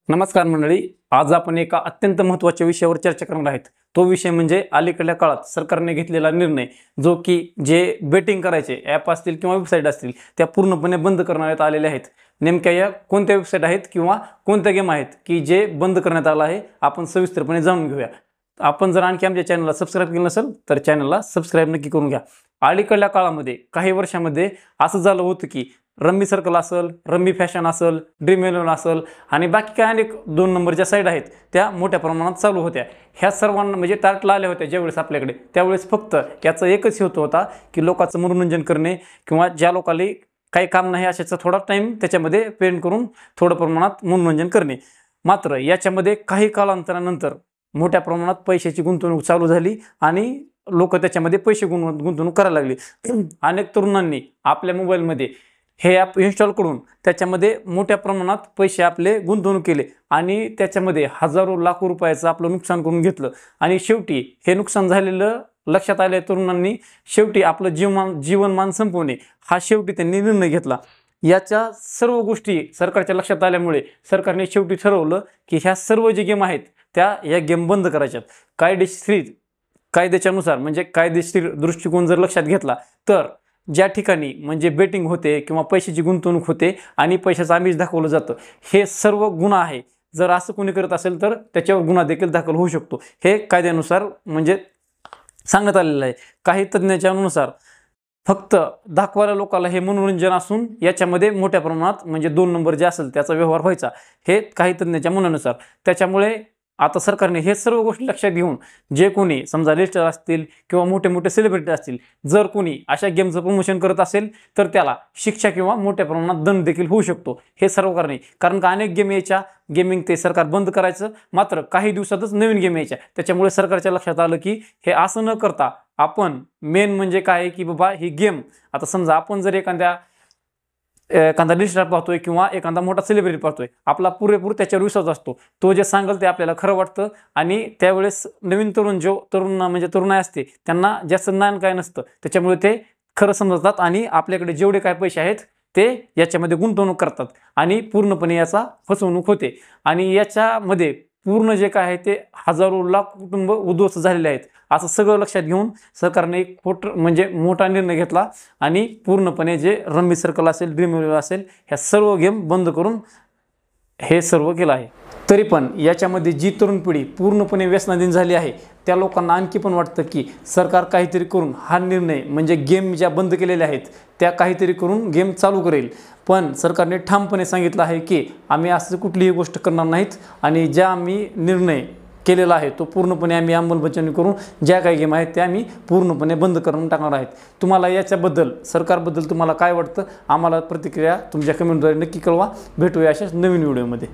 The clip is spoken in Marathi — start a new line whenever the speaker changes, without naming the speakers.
नमस्कार मंडळी, आज आपण एका अत्यंत महत्त्वाच्या विषयावर चर्चा करणार आहोत। तो विषय म्हणजे अलीकडल्या काळात सरकारने घेतलेला निर्णय, जो की जे बेटिंग करायचे ॲप असतील किंवा वेबसाईट असतील त्या पूर्णपणे बंद करण्यात आलेले आहेत। नेमक्या या कोणत्या वेबसाईट आहेत किंवा कोणत्या गेम आहेत की जे बंद करण्यात आला आहे, आपण सविस्तरपणे जाणून घेऊया। आपण जर आणखी आमच्या चॅनलला सबस्क्राइब केलं नसेल तर चॅनलला सबस्क्राइब नक्की करून घ्या। अलीकडल्या काळामध्ये काही वर्षांमध्ये असं झालं होतं की रम्मी सर्कल असेल, रम्मी फॅशन असेल, ड्रीम 11 असेल आणि बाकी काय अनेक 2 नंबरच्या साईड आहेत त्या मोठ्या प्रमाणात चालू होत्या। ह्या सर्वांना म्हणजे टार्गेटला आल्या होत्या ज्यावेळेस आपल्याकडे, त्यावेळेस फक्त याचा एकच हेतू होता की लोकांचं मनोरंजन करणे किंवा ज्या लोकांना काही काम नाही अशाचा थोडा टाइम त्याच्यामध्ये पेंड करून थोडं प्रमाणात मनोरंजन करणे। मात्र याच्यामध्ये काही कालांतरानंतर मोठ्या प्रमाणात पैशाची गुंतवणूक चालू झाली आणि लोक त्याच्यामध्ये पैसे गुंतवणूक करायला लागले। अनेक तरुणांनी आपल्या मोबाईलमध्ये हे ॲप इन्स्टॉल करून त्याच्यामध्ये मोठ्या प्रमाणात पैसे आपले गुंतवणूक केले आणि त्याच्यामध्ये हजारो लाखो रुपयाचं आपलं नुकसान करून घेतलं। आणि शेवटी हे नुकसान झालेलं लक्षात आल्या तरुणांनी शेवटी आपलं जीवनमान संपवणे हा शेवटी त्यांनी निर्णय घेतला। याच्या सर्व गोष्टी सरकारच्या लक्षात आल्यामुळे सरकारने शेवटी ठरवलं की ह्या सर्व जे गेम आहेत त्या या गेम बंद करायच्यात। कायद्याच्यानुसार म्हणजे कायदेशीर दृष्टिकोन जर लक्षात घेतला तर ज्या ठिकाणी म्हणजे बेटिंग होते किंवा पैशाची गुंतवणूक होते आणि पैशाचं आमिष दाखवलं जातं, हे सर्व गुन्हा आहे। जर असं कोणी करत असेल तर त्याच्यावर गुन्हा देखील दाखल होऊ शकतो, हे कायद्यानुसार म्हणजे सांगण्यात आलेलं आहे। काही तज्ञांच्या अनुसार फक्त दाखवायला लोकांना हे मनोरंजन असून याच्यामध्ये मोठ्या प्रमाणात म्हणजे 2 नंबर जे असेल त्याचा व्यवहार व्हायचा, हे काही तज्ञांच्या म्हणण्यानुसार। त्याच्यामुळे आता सरकारने हे सर्व गोष्टी लक्षात घेऊन जे कोणी समजा लिस्टर असतील किंवा मोठे मोठे सेलिब्रिटी असतील, जर कोणी अशा गेमचं प्रमोशन करत असेल तर त्याला शिक्षा किंवा मोठ्या प्रमाणात दंड देखील होऊ शकतो, हे सर्व करणे। कारण का अनेक गेम यायच्या, गेमिंग ते सरकार बंद करायचं, मात्र काही दिवसातच नवीन गेम यायच्या। त्याच्यामुळे सरकारच्या लक्षात आलं की हे असं न करता आपण मेन म्हणजे काय की बाबा ही गेम, आता समजा आपण जर एखादा लिस्टर पाहतोय किंवा एखादा मोठा सेलिब्रिटी पाहतोय, आपला पुरेपूर त्याच्यावर विश्वास असतो, तो जे सांगेल ते आपल्याला खरं वाटतं। आणि त्यावेळेस नवीन तरुणाई असते त्यांना जास्त ज्ञान काय नसतं, त्याच्यामुळे ते खरं समजतात आणि आपल्याकडे जेवढे काय पैसे आहेत ते याच्यामध्ये गुंतवणूक करतात आणि पूर्णपणे याचा फसवणूक होते। आणि याच्यामध्ये पूर्ण जे काय आहे ते हजारो लाख कुटुंब उद्ध्वस्त झालेले आहेत। असं सगळं लक्षात घेऊन सरकारने एक मोठा निर्णय घेतला आणि पूर्णपणे जे रम्मी सर्कल असेल, ड्रीम 11 असेल, ह्या सर्व गेम बंद करून हे सर्व केलं आहे। तरी पण याच्यामध्ये जी तरुण पिढी पूर्णपणे व्यसनाधीन झाली आहे त्या लोकांना आणखी पण वाटतं की सरकार काहीतरी करून हा निर्णय म्हणजे गेम ज्या बंद केलेल्या आहेत त्या काहीतरी करून गेम चालू करेल। पण सरकारने ठामपणे सांगितलं आहे की आम्ही असं कुठलीही गोष्ट करणार नाहीत आणि ज्या आम्ही निर्णय केलेला आहे तो पूर्णपणे आम्ही अंमलबजावणी करून ज्या काही गेम आहेत त्या आम्ही पूर्णपणे बंद करून टाकणार आहेत। तुम्हाला याच्याबद्दल सरकारबद्दल तुम्हाला काय वाटतं, आम्हाला प्रतिक्रिया तुमच्या कमेंटद्वारे नक्की कळवा। भेटूया अशाच नवीन व्हिडिओमध्ये।